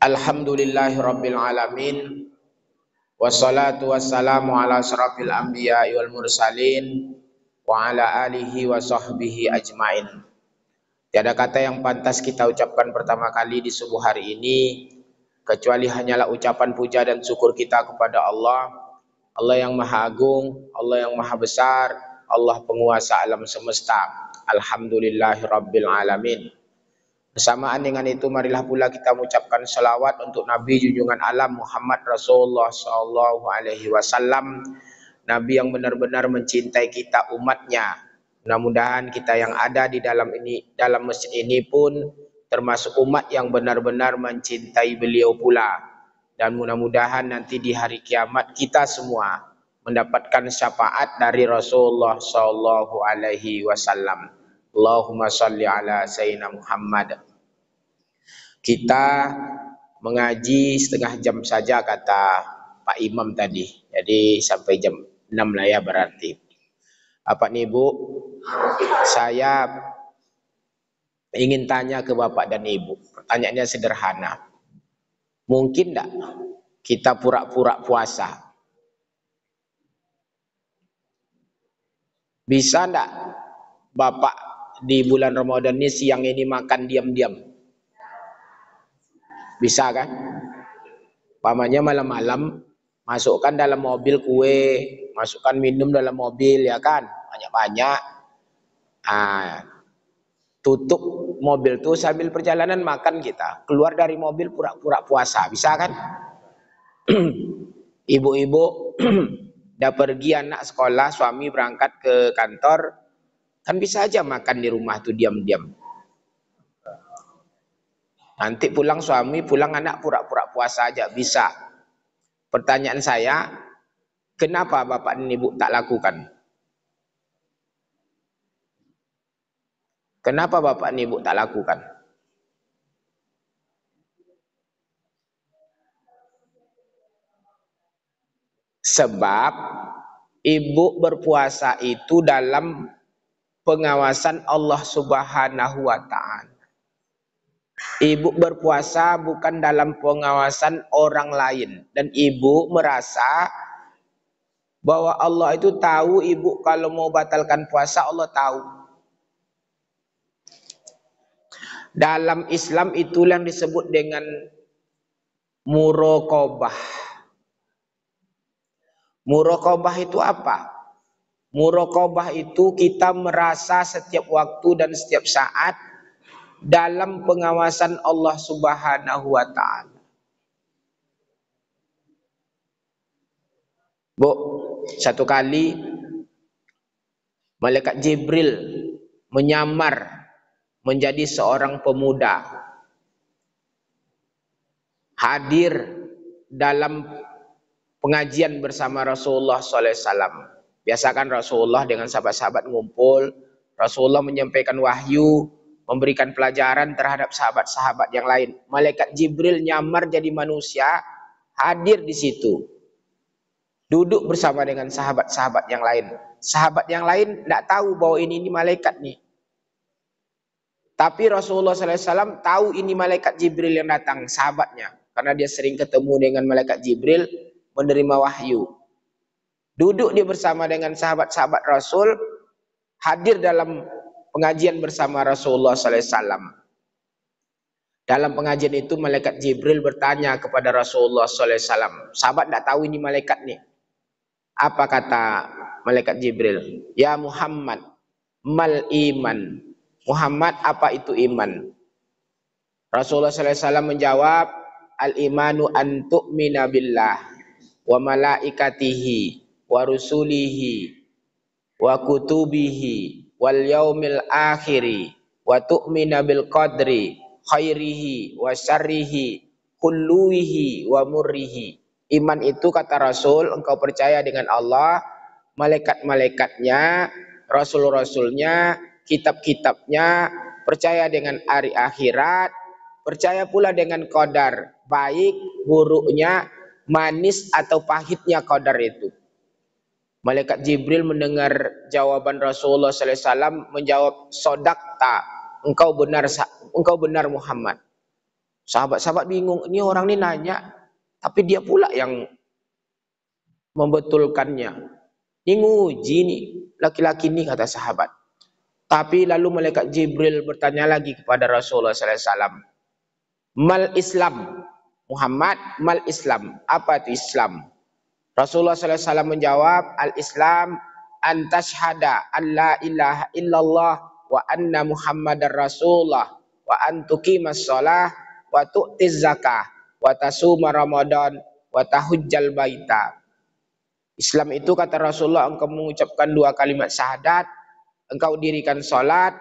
Alhamdulillahirabbil alamin. Wassalatu wassalamu ala asyrafil anbiya'i wal mursalin wa ala alihi wa sahbihi ajmain. Tiada kata yang pantas kita ucapkan pertama kali di subuh hari ini kecuali hanyalah ucapan puja dan syukur kita kepada Allah. Allah yang maha agung, Allah yang maha besar, Allah penguasa alam semesta. Alhamdulillahirabbil alamin. Bersamaan dengan itu marilah pula kita mengucapkan salawat untuk Nabi junjungan alam Muhammad Rasulullah sallallahu alaihi wasallam, Nabi yang benar-benar mencintai kita umatnya. Mudah-mudahan kita yang ada di dalam masjid ini pun termasuk umat yang benar-benar mencintai beliau pula. Dan mudah-mudahan nanti di hari kiamat kita semua mendapatkan syafaat dari Rasulullah sallallahu alaihi wasallam. Allahumma shalli ala sayyidina Muhammad. Kita mengaji setengah jam saja kata Pak Imam tadi. Jadi sampai jam 6 lah ya berarti. Bapak nih Ibu, saya ingin tanya ke Bapak dan Ibu. Pertanyaannya sederhana. Mungkin enggak kita pura-pura puasa? Bisa enggak Bapak di bulan Ramadan ini siang ini makan diam-diam? Bisa kan? Pamannya malam-malam masukkan dalam mobil kue, masukkan minum dalam mobil ya kan, banyak-banyak. Tutup mobil tuh sambil perjalanan makan kita. Keluar dari mobil pura-pura puasa, bisa kan? Ibu-ibu udah pergi anak sekolah, suami berangkat ke kantor, kan bisa aja makan di rumah tuh diam-diam. Nanti pulang suami, pulang anak pura-pura puasa aja, bisa. Pertanyaan saya, kenapa Bapak dan Ibu tak lakukan? Kenapa Bapak dan Ibu tak lakukan? Sebab Ibu berpuasa itu dalam pengawasan Allah Subhanahu wa Ta'ala. Ibu berpuasa bukan dalam pengawasan orang lain. Dan ibu merasa bahwa Allah itu tahu ibu kalau mau batalkan puasa, Allah tahu. Dalam Islam itulah yang disebut dengan muraqabah. Muraqabah itu apa? Muraqabah itu kita merasa setiap waktu dan setiap saat dalam pengawasan Allah Subhanahu wa Ta'ala. Bu, satu kali malaikat Jibril menyamar menjadi seorang pemuda, hadir dalam pengajian bersama Rasulullah SAW. Biasakan Rasulullah dengan sahabat-sahabat ngumpul, Rasulullah menyampaikan wahyu, memberikan pelajaran terhadap sahabat-sahabat yang lain. Malaikat Jibril nyamar jadi manusia, hadir di situ. Duduk bersama dengan sahabat-sahabat yang lain. Sahabat yang lain tidak tahu bahwa ini malaikat nih. Tapi Rasulullah SAW tahu ini malaikat Jibril yang datang, sahabatnya. Karena dia sering ketemu dengan malaikat Jibril, menerima wahyu. Duduk dia bersama dengan sahabat-sahabat Rasul, hadir dalam pengajian bersama Rasulullah SAW. Dalam pengajian itu malaikat Jibril bertanya kepada Rasulullah SAW. Sahabat tidak tahu ini malaikat nih. Apa kata malaikat Jibril? Ya Muhammad, mal iman. Muhammad, apa itu iman? Rasulullah SAW menjawab, al imanu an tu'mina billah wa malaikatihi wa rusulihi wa kutubihi wal yaumil akhiri wa tu'mina bil qadri khairihi wa syarrihi kulluhi wa murrihi. Iman itu kata Rasul, engkau percaya dengan Allah, malaikat-malaikatnya, rasul-rasulnya, kitab-kitabnya, percaya dengan hari akhirat, percaya pula dengan qadar, baik buruknya, manis atau pahitnya qadar itu. Malaikat Jibril mendengar jawaban Rasulullah SAW, menjawab, sodakta, engkau benar Muhammad. Sahabat-sahabat bingung, ini orang ini nanya, tapi dia pula yang membetulkannya. Ini nguji nih, laki-laki ini, kata sahabat. Tapi lalu malaikat Jibril bertanya lagi kepada Rasulullah SAW. Mal Islam, Muhammad, mal Islam, apa itu Islam? Rasulullah SAW menjawab, al-Islam an tashhada an la ilaha illallah wa anna Muhammadar Rasulullah wa an tuqimas shalah wa tu'tiz zakah wa tasuma Ramadan wa tahujjal baita. Islam itu, kata Rasulullah, engkau mengucapkan 2 kalimat syahadat, engkau dirikan salat,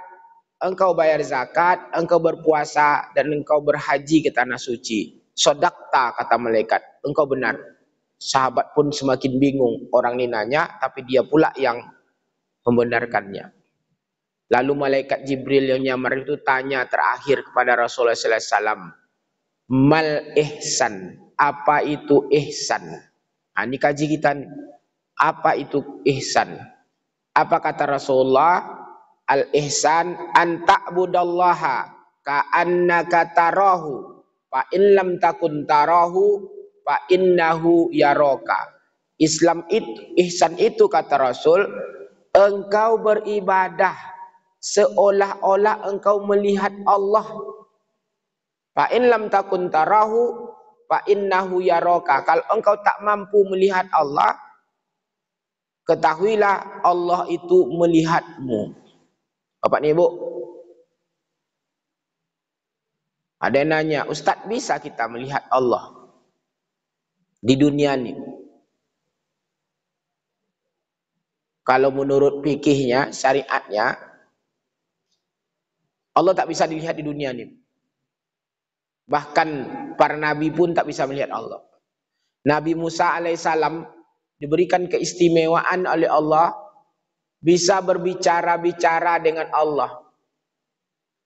engkau bayar zakat, engkau berpuasa, dan engkau berhaji ke tanah suci. Sodakta, kata malaikat, engkau benar. Sahabat pun semakin bingung, orang ini nanya tapi dia pula yang membenarkannya. Lalu malaikat Jibril yang nyamar itu tanya terakhir kepada Rasulullah SAW, mal ihsan, apa itu ihsan? Nah, ini kaji kita nih. Apa itu ihsan? Apa kata Rasulullah? Al ihsan an ta'budallaha ka'annaka tarahu fa in lam takun tarahu fa innahu yaraka. Islam itu, ihsan itu, kata Rasul, engkau beribadah seolah-olah engkau melihat Allah. Fa in lam takun tarahu fa innahu yaraka. Kalau engkau tak mampu melihat Allah, ketahuilah Allah itu melihatmu. Bapak ni Ibu, ada yang nanya, Ustaz, bisa kita melihat Allah di dunia ini? Kalau menurut fikihnya, syariatnya, Allah tak bisa dilihat di dunia ini. Bahkan para nabi pun tak bisa melihat Allah. Nabi Musa alaihissalam diberikan keistimewaan oleh Allah, bisa berbicara-bicara dengan Allah.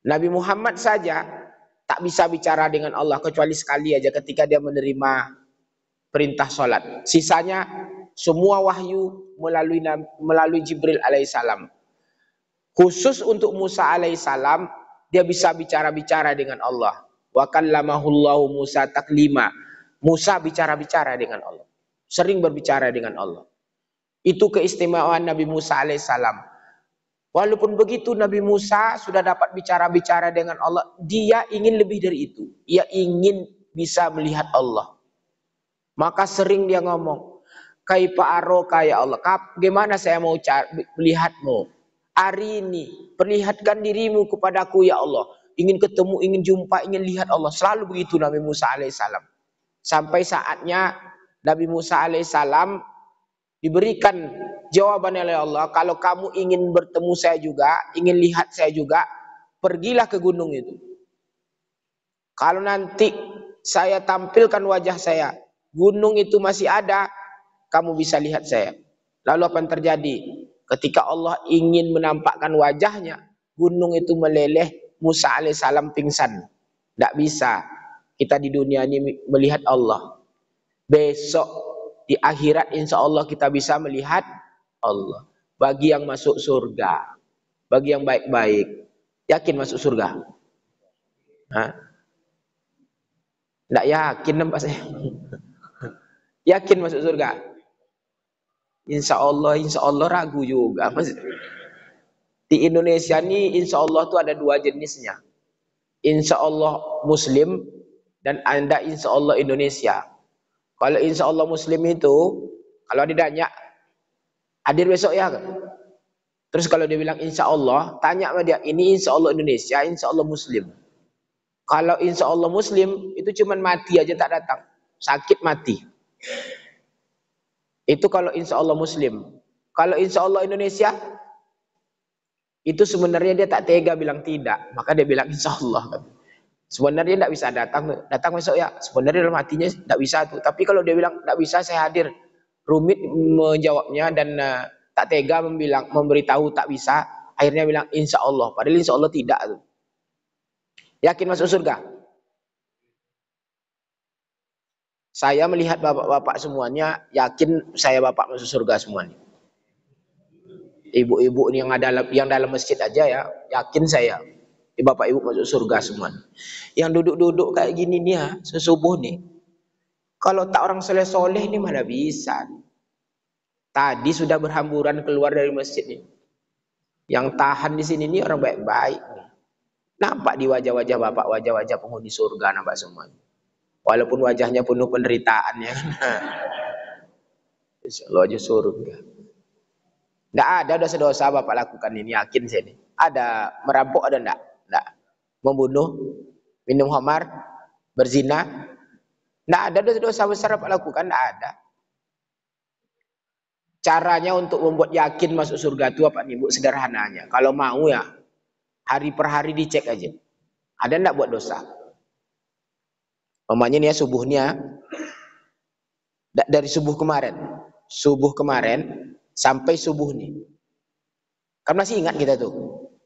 Nabi Muhammad saja tak bisa bicara dengan Allah kecuali sekali aja ketika dia menerima perintah sholat. Sisanya semua wahyu melalui Jibril alaihissalam. Khusus untuk Musa alaihissalam, dia bisa bicara-bicara dengan Allah. Wa kallamahullahu Musa taklima. Musa bicara-bicara dengan Allah. Sering berbicara dengan Allah. Itu keistimewaan Nabi Musa alaihissalam. Walaupun begitu Nabi Musa sudah dapat bicara-bicara dengan Allah, dia ingin lebih dari itu. Ia ingin bisa melihat Allah. Maka sering dia ngomong, kaifa aroka ya Allah, bagaimana saya mau melihatmu? Hari ini, perlihatkan dirimu kepadaku ya Allah. Ingin ketemu, ingin jumpa, ingin lihat Allah. Selalu begitu Nabi Musa alaihissalam. Sampai saatnya Nabi Musa alaihissalam diberikan jawaban oleh Allah, kalau kamu ingin bertemu saya juga, ingin lihat saya juga, pergilah ke gunung itu. Kalau nanti saya tampilkan wajah saya, gunung itu masih ada, kamu bisa lihat saya. Lalu apa yang terjadi? Ketika Allah ingin menampakkan wajahnya, gunung itu meleleh, Musa alaihissalam pingsan. Tidak bisa kita di dunia ini melihat Allah. Besok di akhirat insya Allah kita bisa melihat Allah. Bagi yang masuk surga, bagi yang baik-baik, yakin masuk surga? Tidak yakin nampak saya. Yakin masuk surga? Insya Allah ragu juga. Di Indonesia ini insya Allah itu ada 2 jenisnya. Insya Allah Muslim dan Anda insya Allah Indonesia. Kalau insya Allah Muslim itu, kalau ditanya, hadir besok ya? Terus kalau dia bilang insya Allah, tanya sama dia, ini insya Allah Indonesia, insya Allah Muslim. Kalau insya Allah Muslim, itu cuma mati aja tak datang. Sakit mati. Itu kalau insya Allah Muslim. Kalau insya Allah Indonesia, itu sebenarnya dia tak tega bilang tidak. Maka dia bilang insya Allah. Sebenarnya tidak bisa datang besok ya. Sebenarnya dalam hatinya tidak bisa tuh. Tapi kalau dia bilang tidak bisa saya hadir, rumit menjawabnya dan tak tega memberitahu tak bisa. Akhirnya bilang insya Allah. Padahal insya Allah tidak tuh. Yakin masuk surga? Saya melihat bapak-bapak semuanya, yakin saya bapak masuk surga semuanya. Ibu-ibu yang dalam masjid aja ya, yakin saya. Bapak Ibu masuk surga semua. Yang duduk-duduk kayak gini nih ya, sesubuh nih. Kalau tak orang soleh-soleh ini mana bisa. Tadi sudah berhamburan keluar dari masjid ini. Yang tahan di sini nih orang baik-baik. Nampak di wajah-wajah Bapak, wajah-wajah penghuni surga nampak semua. Walaupun wajahnya penuh penderitaan ya. Insyaallah aja surga. Enggak ada dosa-dosa Bapak lakukan ini, yakin saya ini. Ada merampok ada enggak? Enggak. Membunuh, minum khamar, berzina. Enggak ada dosa-dosa besar Bapak lakukan, enggak ada. Caranya untuk membuat yakin masuk surga itu apa nih Bu? Sederhananya. Kalau mau ya hari per hari dicek aja. Ada enggak buat dosa? Mamanya nih ya subuhnya dari subuh kemarin sampai subuh nih. Kan masih ingat kita tuh.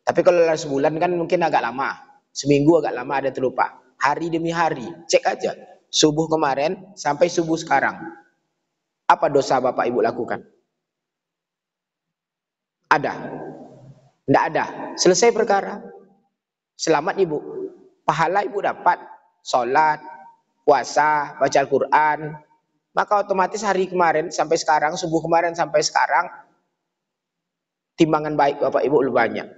Tapi kalau dalam sebulan kan mungkin agak lama. Seminggu agak lama ada terlupa. Hari demi hari, cek aja. Subuh kemarin sampai subuh sekarang. Apa dosa Bapak Ibu lakukan? Ada? Enggak ada. Selesai perkara. Selamat Ibu. Pahala Ibu dapat. Sholat, puasa, baca Al-Quran. Maka otomatis hari kemarin sampai sekarang, subuh kemarin sampai sekarang, timbangan baik Bapak Ibu lebih banyak.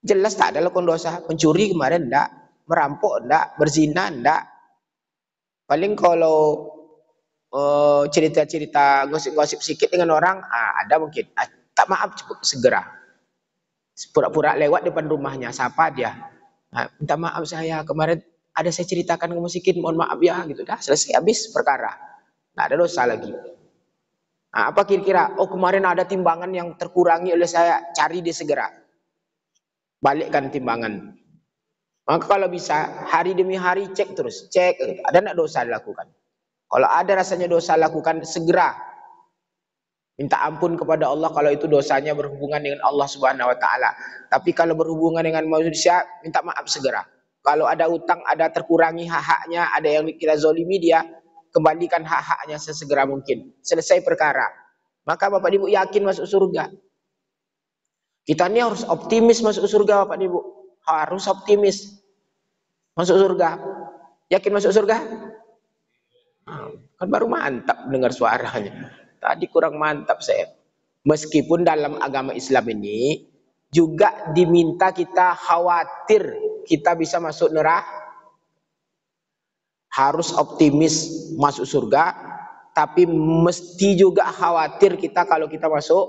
Jelas tak ada lakukan dosa. Mencuri kemarin enggak, merampok enggak, berzina enggak. Paling kalau cerita-cerita gosip-gosip sedikit dengan orang, ada mungkin. Tak maaf cukup segera. Pura-pura lewat depan rumahnya, sapa dia. Minta maaf saya kemarin ada saya ceritakan kamu sedikit, mohon maaf ya gitu. Dah selesai habis perkara. Nggak ada dosa lagi. Nah, apa kira-kira? Oh kemarin ada timbangan yang terkurangi oleh saya, cari dia segera. Balikkan timbangan. Maka kalau bisa hari demi hari cek terus, cek ada enggak dosa dilakukan. Kalau ada rasanya dosa lakukan segera. Minta ampun kepada Allah kalau itu dosanya berhubungan dengan Allah Subhanahu wa taala. Tapi kalau berhubungan dengan manusia, minta maaf segera. Kalau ada utang, ada terkurangi hak-haknya, ada yang kita zolimi dia, kembalikan hak-haknya sesegera mungkin. Selesai perkara. Maka Bapak Ibu yakin masuk surga. Kita ini harus optimis masuk surga Bapak Ibu. Harus optimis masuk surga. Yakin masuk surga? Kan baru mantap dengar suaranya. Tadi kurang mantap saya. Meskipun dalam agama Islam ini juga diminta kita khawatir kita bisa masuk neraka. Harus optimis masuk surga, tapi mesti juga khawatir kita kalau kita masuk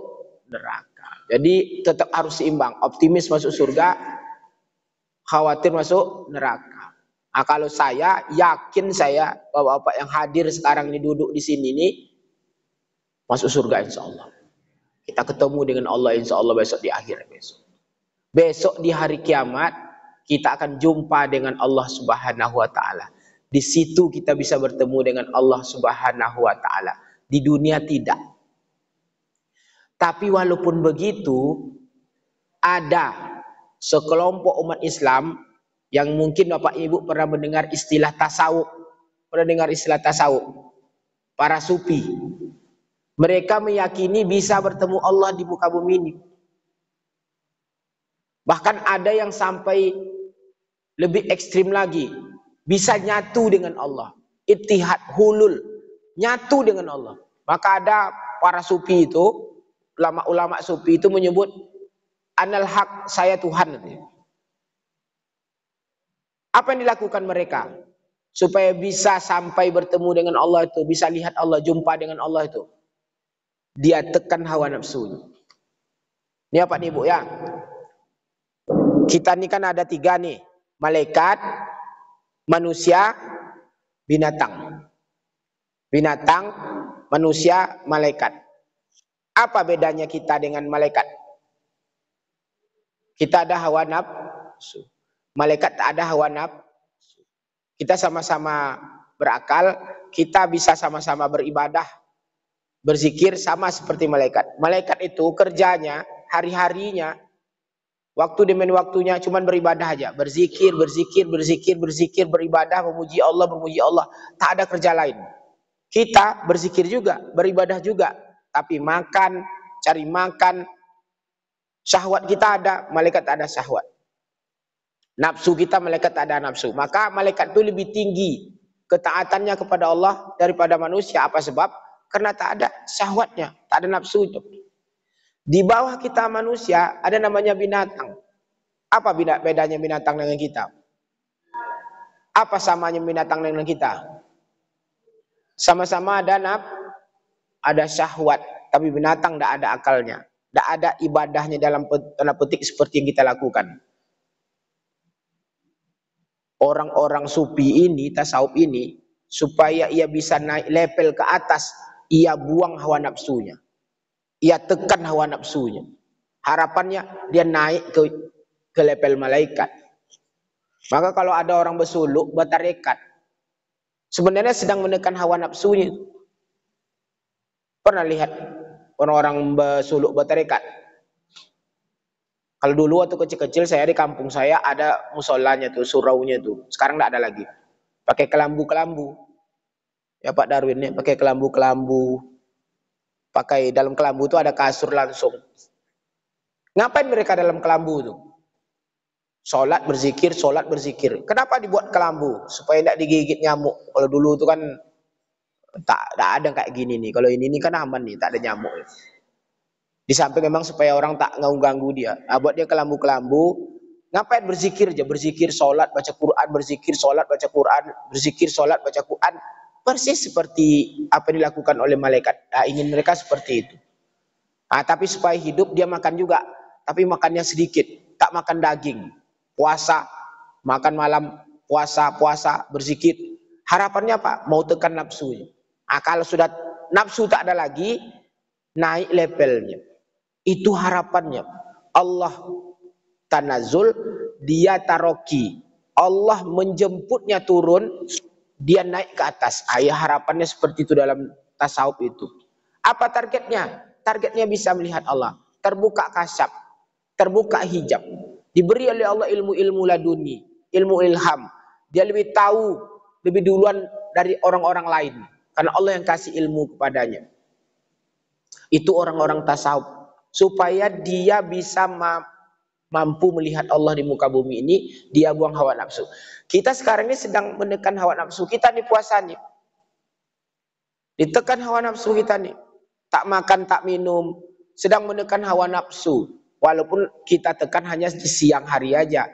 neraka. Jadi tetap harus seimbang, optimis masuk surga, khawatir masuk neraka. Nah, kalau saya yakin saya bapak-bapak yang hadir sekarang ini duduk di sini ini masuk surga insya Allah. Kita ketemu dengan Allah insya Allah besok di akhir besok. Besok di hari kiamat kita akan jumpa dengan Allah Subhanahu wa taala. Di situ kita bisa bertemu dengan Allah Subhanahu wa taala. Di dunia tidak. Tapi walaupun begitu ada sekelompok umat Islam yang mungkin Bapak Ibu pernah mendengar istilah tasawuf. Pernah dengar istilah tasawuf? Para sufi. Mereka meyakini bisa bertemu Allah di muka bumi ini. Bahkan ada yang sampai lebih ekstrim lagi. Bisa nyatu dengan Allah. Ittihad, hulul. Nyatu dengan Allah. Maka ada para sufi itu, ulama-ulama sufi itu menyebut, Anal haq, saya Tuhan. Apa yang dilakukan mereka? Supaya bisa sampai bertemu dengan Allah itu. Bisa lihat Allah, jumpa dengan Allah itu. Dia tekan hawa nafsunya. Ini apa nih Bu ya? Kita ini kan ada 3 nih. Malaikat, manusia, binatang. Binatang, manusia, malaikat. Apa bedanya kita dengan malaikat? Kita ada hawa nafsu. Malaikat tak ada hawa nafsu. Kita sama-sama berakal, kita bisa sama-sama beribadah, berzikir sama seperti malaikat. Malaikat itu kerjanya, hari-harinya, waktu demi waktunya cuman beribadah aja. Berzikir, beribadah, memuji Allah. Tak ada kerja lain. Kita berzikir juga, beribadah juga. Tapi makan, cari makan, syahwat kita ada, malaikat tak ada syahwat. Nafsu kita, malaikat tak ada nafsu. Maka malaikat itu lebih tinggi ketaatannya kepada Allah daripada manusia. Apa sebab? Karena tak ada syahwatnya, tak ada nafsu itu. Di bawah kita manusia ada namanya binatang. Apa bedanya binatang dengan kita? Apa samanya binatang dengan kita? Sama-sama ada syahwat, tapi binatang tidak ada akalnya, tidak ada ibadahnya dalam tanda petik seperti yang kita lakukan. Orang-orang sufi ini, tasawuf ini, supaya ia bisa naik level ke atas, ia buang hawa nafsunya, ia tekan hawa nafsunya. Harapannya dia naik ke level malaikat. Maka kalau ada orang bersuluk, bertarekat, sebenarnya sedang menekan hawa nafsunya. Pernah lihat orang-orang bersuluk bertarekat? Kalau dulu waktu kecil-kecil saya di kampung saya ada musolanya tuh, suraunya tuh. Sekarang tidak ada lagi. Pakai kelambu-kelambu. Ya Pak Darwin ya, pakai kelambu-kelambu. Pakai dalam kelambu itu ada kasur langsung. Ngapain mereka dalam kelambu tuh? Sholat berzikir, sholat berzikir. Kenapa dibuat kelambu? Supaya tidak digigit nyamuk. Kalau dulu itu kan tak ada kayak gini nih. Kalau ini kan aman nih, tak ada nyamuk. Di samping memang supaya orang tak ganggu dia. Buat dia kelambu-kelambu. Ngapain berzikir aja? Berzikir, sholat, baca Quran, berzikir, sholat, baca Quran, berzikir, sholat, baca Quran. Persis seperti apa yang dilakukan oleh malaikat. Ingin mereka seperti itu. Tapi supaya hidup dia makan juga. Tapi makannya sedikit. Tak makan daging. Puasa, makan malam, puasa, berzikir. Harapannya apa? Mau tekan nafsunya. Kalau sudah nafsu tak ada lagi, naik levelnya. Itu harapannya. Allah tanazul, dia taroki. Allah menjemputnya turun, dia naik ke atas. Harapannya seperti itu dalam tasawuf itu. Apa targetnya? Targetnya bisa melihat Allah. Terbuka kasyaf, terbuka hijab. Diberi oleh Allah ilmu-ilmu laduni, ilmu ilham. Dia lebih tahu, lebih duluan dari orang-orang lain. Karena Allah yang kasih ilmu kepadanya. Itu orang-orang tasawuf. Supaya dia bisa mampu melihat Allah di muka bumi ini, dia buang hawa nafsu. Kita sekarang ini sedang menekan hawa nafsu kita nih puasanya. Ditekan hawa nafsu kita nih. Tak makan, tak minum. Sedang menekan hawa nafsu. Walaupun kita tekan hanya di siang hari aja.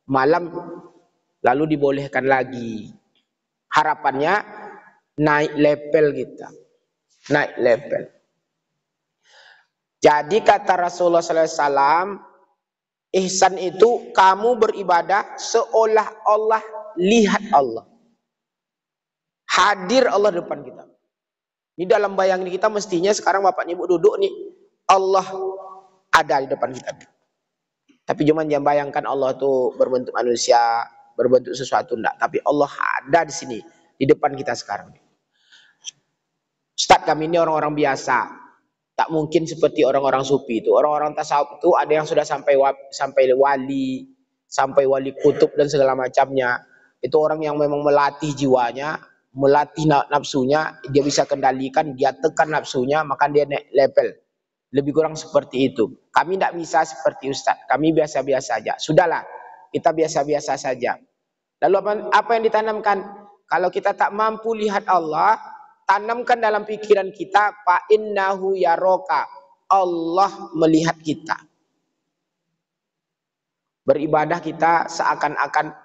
Malam lalu dibolehkan lagi. Harapannya naik level kita. Naik level. Jadi kata Rasulullah SAW, ihsan itu kamu beribadah seolah Allah lihat Allah. Hadir Allah depan kita. Ini dalam bayangan kita mestinya sekarang bapak ibu duduk nih. Allah ada di depan kita. Tapi cuma jangan bayangkan Allah itu berbentuk manusia, berbentuk sesuatu enggak. Tapi Allah ada di sini, di depan kita sekarang. Ustaz, kami ini orang-orang biasa. Tak mungkin seperti orang-orang sufi itu. Orang-orang tasawuf itu ada yang sudah sampai wali, sampai wali kutub dan segala macamnya. Itu orang yang memang melatih jiwanya, melatih nafsunya, dia bisa kendalikan, dia tekan nafsunya, maka dia naik level. Lebih kurang seperti itu. Kami tidak bisa seperti Ustaz. Kami biasa-biasa saja. Sudahlah, kita biasa-biasa saja. Lalu apa yang ditanamkan? Kalau kita tak mampu lihat Allah, tanamkan dalam pikiran kita, fa innahu yaroka. Allah melihat kita. Beribadah kita seakan-akan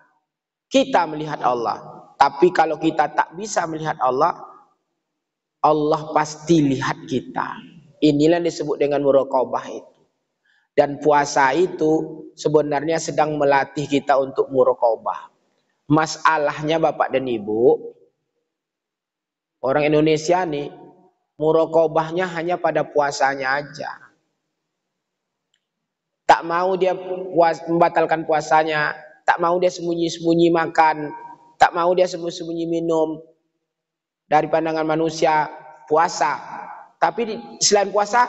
kita melihat Allah. Tapi kalau kita tak bisa melihat Allah, Allah pasti lihat kita. Inilah yang disebut dengan muraqabah itu. Dan puasa itu sebenarnya sedang melatih kita untuk muraqabah. Masalahnya Bapak dan Ibu, orang Indonesia nih, muraqabahnya hanya pada puasanya aja. Tak mau dia membatalkan puasanya, tak mau dia sembunyi-sembunyi makan, tak mau dia sembunyi-sembunyi minum. Dari pandangan manusia, puasa. Tapi selain puasa,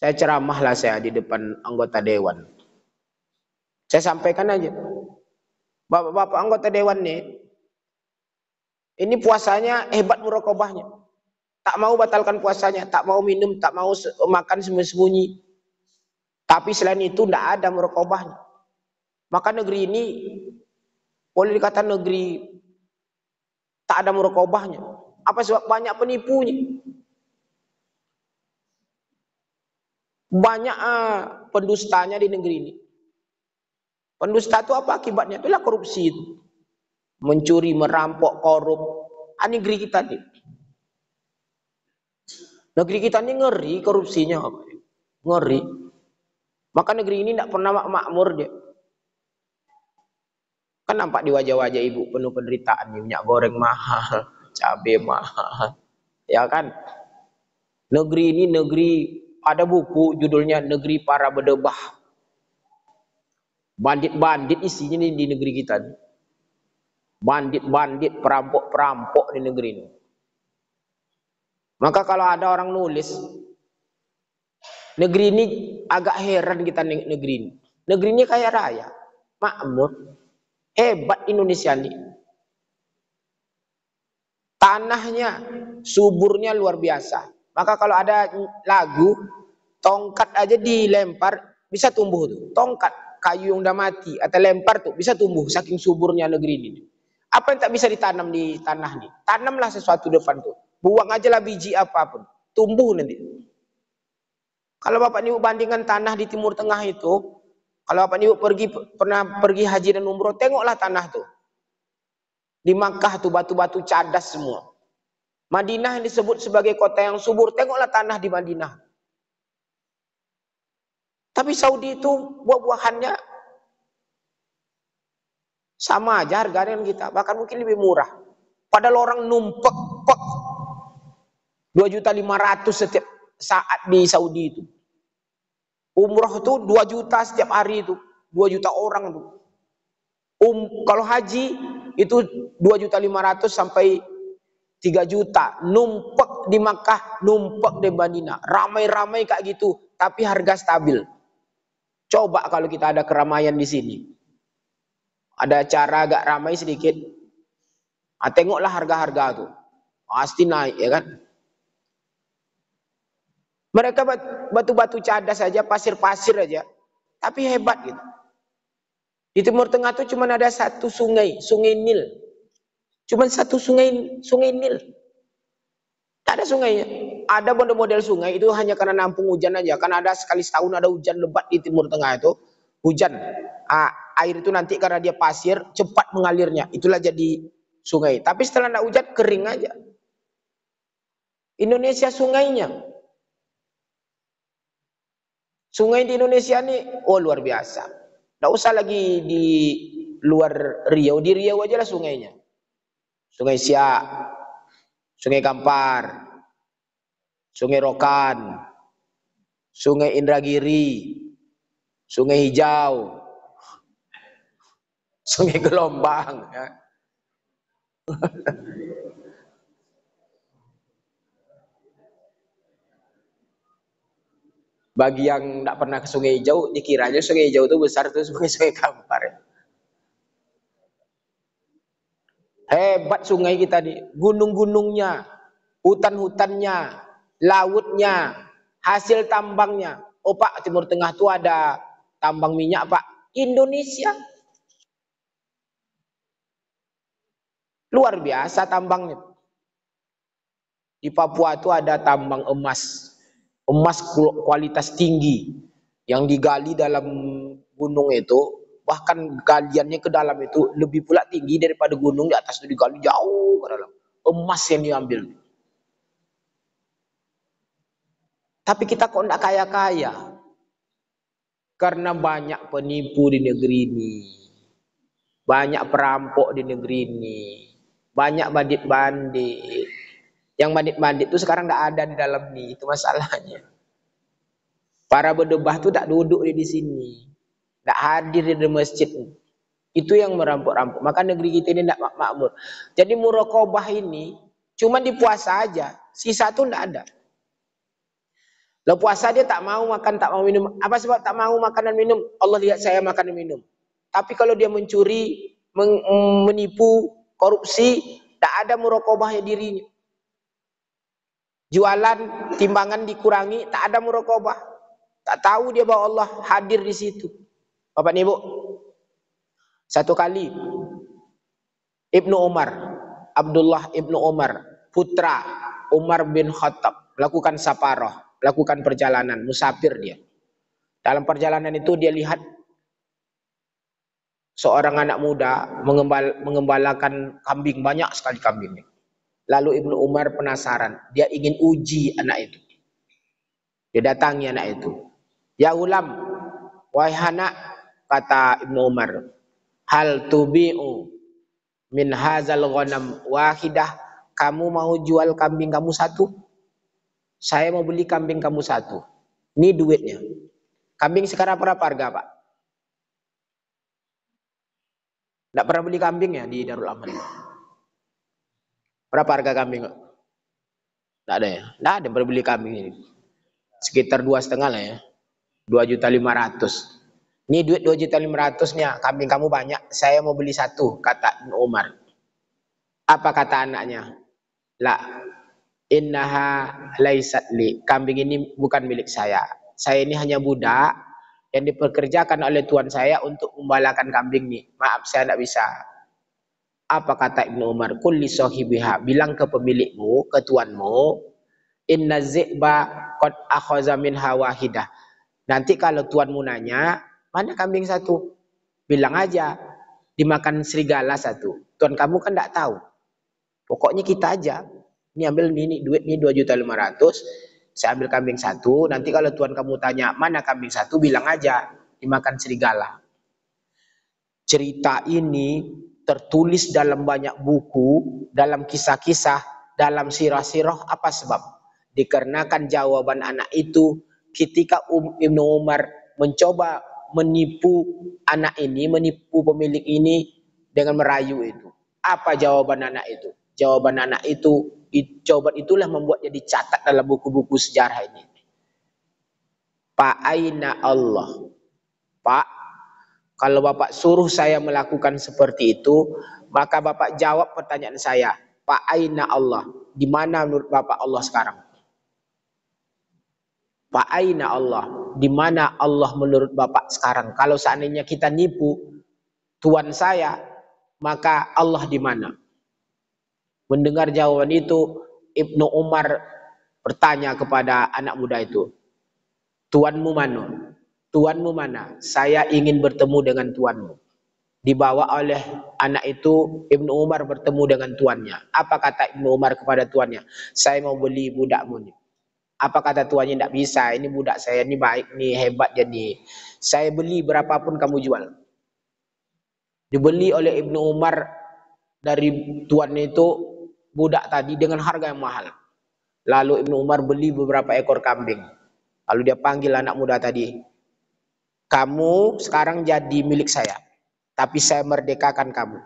saya ceramahlah saya di depan anggota dewan. Saya sampaikan aja, Bapak-bapak anggota dewan nih, ini puasanya hebat muraqabahnya. Tak mau batalkan puasanya, tak mau minum, tak mau makan sembunyi-sembunyi. Tapi selain itu tidak ada muraqabahnya. Maka negeri ini boleh dikatakan negeri tak ada muraqabahnya. Apa sebab banyak penipunya? Banyak pendustanya di negeri ini. Pendusta itu apa akibatnya? Itulah korupsi itu. Mencuri, merampok, korup. Negeri kita nih. Negeri kita ini ngeri korupsinya. Ngeri. Maka negeri ini tidak pernah makmur dia. Kan nampak di wajah-wajah ibu penuh penderitaan. Minyak goreng mahal, cabai mahal. Ya kan? Negeri ini negeri, ada buku judulnya Negeri Para Bedebah. Bandit-bandit isinya di negeri kita nih. Bandit-bandit, perampok-perampok di negeri ini. Maka kalau ada orang nulis, negeri ini agak heran kita negeri ini. Negeri ini kaya raya, makmur, hebat Indonesia ini. Tanahnya, suburnya luar biasa. Maka kalau ada lagu, tongkat aja dilempar, bisa tumbuh tuh. Tongkat, kayu yang udah mati, atau lempar tuh, bisa tumbuh, saking suburnya negeri ini. Apa yang tak bisa ditanam di tanah nih? Tanamlah sesuatu depan tuh. Buang aja lah biji apapun, tumbuh nanti. Kalau Bapak Ibu bandingkan tanah di Timur Tengah itu, kalau Bapak Ibu pernah pergi haji dan umroh, tengoklah tanah tuh. Di Makkah tuh batu-batu cadas semua. Madinah yang disebut sebagai kota yang subur, tengoklah tanah di Madinah. Tapi Saudi itu buah-buahannya sama aja harganya dengan kita, bahkan mungkin lebih murah. Padahal orang numpek 2.500.000 setiap saat di Saudi itu. Umroh itu 2 juta setiap hari itu, 2 juta orang itu. Kalau haji itu 2.500.000 sampai 3 juta. Numpek di Makkah, numpek di Madinah. Ramai-ramai kayak gitu, tapi harga stabil. Coba kalau kita ada keramaian di sini. Ada acara agak ramai sedikit. Tengoklah harga-harga tuh. Pasti naik, ya kan? Mereka batu-batu cadas saja, pasir-pasir aja, tapi hebat gitu. Di Timur Tengah tuh cuma ada satu sungai, Sungai Nil. Cuma satu sungai, Sungai Nil. Tak ada sungainya. Ada model-model sungai itu hanya karena nampung hujan aja. Karena ada sekali setahun ada hujan lebat di Timur Tengah itu. Hujan. Air itu nanti karena dia pasir, cepat mengalirnya. Itulah jadi sungai. Tapi setelah ada hujan, kering aja. Indonesia sungainya. Sungai di Indonesia ini, luar biasa. Tidak usah lagi di luar Riau. Di Riau aja lah sungainya. Sungai Siak, Sungai Kampar, Sungai Rokan, Sungai Indragiri, Sungai Hijau, Sungai Gelombang. Ya. Bagi yang tidak pernah ke Sungai Hijau, dikiranya Sungai Hijau itu besar itu Sungai Kampar. Ya. Hebat sungai kita nih, gunung-gunungnya, hutan-hutannya, lautnya, hasil tambangnya. Pak, Timur Tengah tuh ada tambang minyak, Pak. Indonesia. Luar biasa tambangnya. Di Papua itu ada tambang emas. Emas kualitas tinggi yang digali dalam gunung itu, bahkan galiannya ke dalam itu lebih pula tinggi daripada gunung di atas itu, digali jauh ke dalam. Emas yang diambil. Tapi kita kok enggak kaya-kaya? Karena banyak penipu di negeri ini. Banyak perampok di negeri ini. Banyak bandit-bandit. Yang bandit-bandit itu sekarang enggak ada di dalam ini, itu masalahnya. Para bedebah itu tak duduk di sini. Tak hadir di masjid. Itu yang merampok-rampok. Maka negeri kita ini tidak makmur. Jadi muraqabah ini cuma di puasa aja. Sisa itu tidak ada. Lalu puasa dia tak mau makan, tak mau minum. Apa sebab tak mau makan dan minum? Allah lihat saya makan dan minum. Tapi kalau dia mencuri, menipu, korupsi, tak ada muraqabahnya dirinya. Jualan, timbangan dikurangi, tak ada muraqabah. Tak tahu dia bahwa Allah hadir di situ. Bapak dan Ibu, satu kali Ibnu Umar, Abdullah Ibnu Umar, putra Umar bin Khattab, melakukan safaroh, melakukan perjalanan, musafir dia. Dalam perjalanan itu dia lihat seorang anak muda mengembalakan kambing, banyak sekali kambingnya. Lalu Ibnu Umar penasaran, dia ingin uji anak itu. Dia datangi anak itu. Ya ulam, wahai anak, kata Ibnu Umar, hal tubi'u min hazal ghanam wahidah, kamu mau jual kambing kamu satu? Saya mau beli kambing kamu satu. Ini duitnya. Kambing sekarang berapa harga, Pak? Tidak pernah beli kambing ya di Darul Aman? Berapa harga kambing? Tidak ada ya? Tidak ada yang pernah beli kambing ini. Sekitar 2,5 lah ya. 2.500.000. Ini duit 2.500.000-nya. Kambing kamu banyak, saya mau beli satu, kata Ibnu Umar. Apa kata anaknya? La innaha laisat li. Kambing ini bukan milik saya. Saya ini hanya budak yang dipekerjakan oleh tuan saya untuk membalakan kambing ini. Maaf, saya tidak bisa. Apa kata Ibnu Umar? Kulli sahibiha, bilang ke pemilikmu, ke tuanmu, inna zi'ba qad akhaza minha wahidah. Nanti kalau tuanmu nanya, mana kambing satu? Bilang aja, dimakan serigala satu. Tuan kamu kan tidak tahu. Pokoknya kita aja. Ini ambil ini duit ini 2.500.000. Saya ambil kambing satu. Nanti kalau tuan kamu tanya, mana kambing satu? Bilang aja, dimakan serigala. Cerita ini tertulis dalam banyak buku, dalam kisah-kisah, dalam sirah-sirah. Apa sebab? Dikarenakan jawaban anak itu ketika Ibnu Umar mencoba menipu anak ini, menipu pemilik ini dengan merayu itu. Apa jawaban anak itu? Jawaban anak itu, jawaban itulah membuatnya dicatat dalam buku-buku sejarah ini. Pak aina Allah. Pak, kalau Bapak suruh saya melakukan seperti itu, maka Bapak jawab pertanyaan saya. Pak aina Allah. Di mana menurut Bapak Allah sekarang? Pak aina Allah. Di mana Allah menurut Bapak sekarang? Kalau seandainya kita nipu tuan saya, maka Allah di mana? Mendengar jawaban itu, Ibnu Umar bertanya kepada anak muda itu, tuanmu mana? Tuanmu mana? Saya ingin bertemu dengan tuanmu. Dibawa oleh anak itu, Ibnu Umar bertemu dengan tuannya. Apa kata Ibnu Umar kepada tuannya? Saya mau beli budakmu nih. Apa kata tuannya? Tidak bisa, ini budak saya, ini baik nih, hebat jadi. Saya beli berapapun kamu jual. Dibeli oleh Ibnu Umar dari tuannya itu budak tadi dengan harga yang mahal. Lalu Ibnu Umar beli beberapa ekor kambing. Lalu dia panggil anak muda tadi. Kamu sekarang jadi milik saya. Tapi saya merdekakan kamu.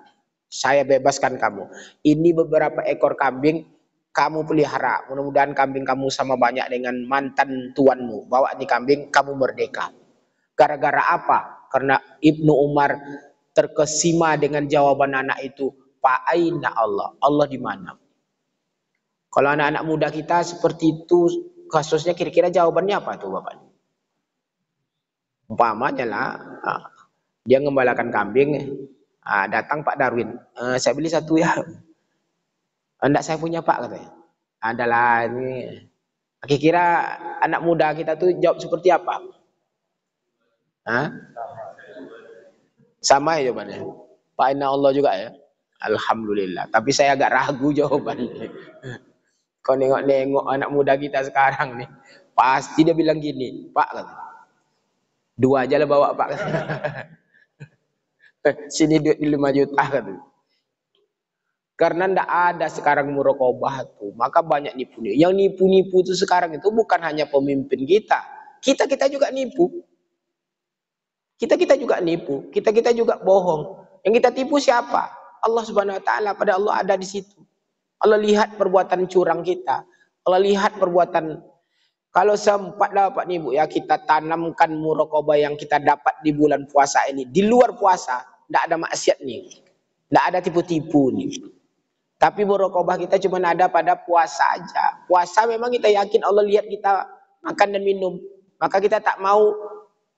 Saya bebaskan kamu. Ini beberapa ekor kambing kamu pelihara. Mudah-mudahan kambing kamu sama banyak dengan mantan tuanmu. Bawa nih kambing, kamu merdeka. Gara-gara apa? Karena Ibnu Umar terkesima dengan jawaban anak itu. Fa aina Allah? Allah di mana? Kalau anak-anak muda kita seperti itu, kasusnya kira-kira jawabannya apa tuh Bapak? Umpamanya lah, dia ngembalakan kambing, datang Pak Darwin, saya beli satu ya. Enggak, saya punya Pak, katanya. Adalah ini. Kira-kira anak muda kita tuh jawab seperti apa? Hah? Sama ya jawabannya. Pak Inna Allah juga ya. Alhamdulillah. Tapi saya agak ragu jawabannya. Kau nengok-nengok anak muda kita sekarang nih, pasti dia bilang gini, Pak, kata, 2 aja lah bawa Pak. Sini duit 5 juta kata. Karena ndak ada sekarang murokobah tuh, maka banyak nipu-nipu. Yang nipu-nipu itu sekarang itu bukan hanya pemimpin kita. Kita juga nipu. Kita juga nipu. Kita juga bohong. Yang kita tipu siapa? Allah Subhanahu wa taala. Pada Allah ada di situ. Allah lihat perbuatan curang kita. Allah lihat perbuatan. Kalau sempat dapat nih Bu ya, kita tanamkan murokobah yang kita dapat di bulan puasa ini. Di luar puasa, tidak ada maksiat nih. Tidak ada tipu-tipu nih. Tapi murokobah kita cuma ada pada puasa aja. Puasa memang kita yakin Allah lihat kita makan dan minum. Maka kita tak mau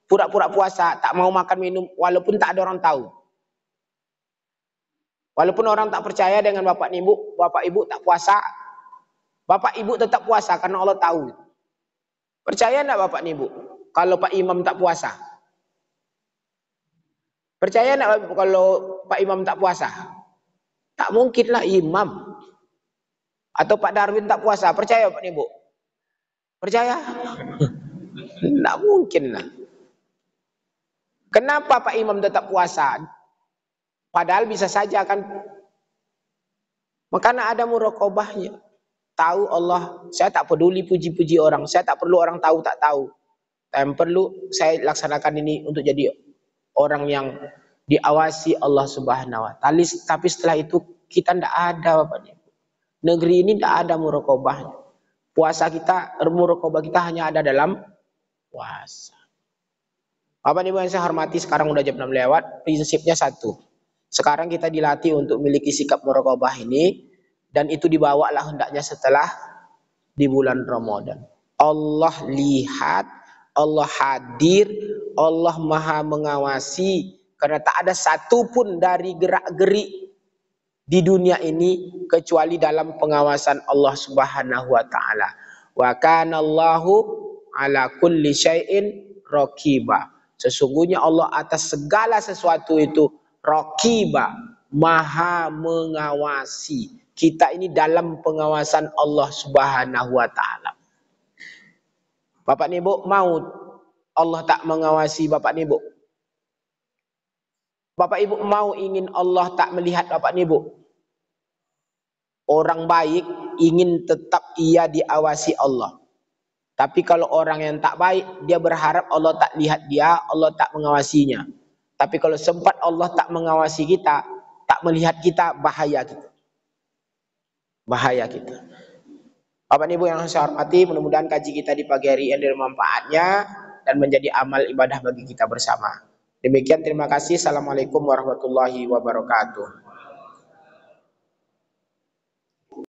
pura-pura puasa, tak mau makan minum walaupun tak ada orang tahu. Walaupun orang tak percaya dengan bapak ibu tak puasa, bapak ibu tetap puasa karena Allah tahu. Percaya enggak bapak ibu kalau Pak Imam tak puasa? Percaya enggak kalau Pak Imam tak puasa? Tak mungkinlah imam atau Pak Darwin tak puasa. Percaya Pak Ibu? Percaya? Tidak mungkin lah. Kenapa Pak Imam tetap puasa? Padahal bisa saja kan. Makanya ada muraqabahnya. Tahu Allah, saya tak peduli puji-puji orang. Saya tak perlu orang tahu tak tahu. Yang perlu saya laksanakan ini untuk jadi orang yang diawasi Allah Subhanahu wa taala. Tapi setelah itu kita tidak ada Bapak Ibu. Negeri ini tidak ada muraqabahnya. Puasa kita, muraqabah kita hanya ada dalam puasa. Bapak Ibu yang saya hormati, sekarang udah jam 6 lewat, prinsipnya satu. Sekarang kita dilatih untuk memiliki sikap muraqabah ini, dan itu dibawalah hendaknya setelah di bulan Ramadan. Allah lihat, Allah hadir, Allah maha mengawasi, karena tak ada satupun dari gerak-gerik di dunia ini kecuali dalam pengawasan Allah Subhanahu wa taala. Wa kana Allahu ala kulli syai'in raqiba. Sesungguhnya Allah atas segala sesuatu itu raqiba, maha mengawasi. Kita ini dalam pengawasan Allah Subhanahu wa taala. Bapak Ibu mau Allah tak mengawasi Bapak Ibu? Bapak Ibu mau ingin Allah tak melihat Bapak Ibu? Orang baik ingin tetap ia diawasi Allah. Tapi kalau orang yang tak baik, dia berharap Allah tak lihat dia, Allah tak mengawasinya. Tapi kalau sempat Allah tak mengawasi kita, tak melihat kita, bahaya kita. Bahaya kita. Bapak Ibu yang saya hormati, mudah-mudahan kaji kita di pagi hari ini ada manfaatnya dan menjadi amal ibadah bagi kita bersama. Demikian, terima kasih. Assalamualaikum warahmatullahi wabarakatuh.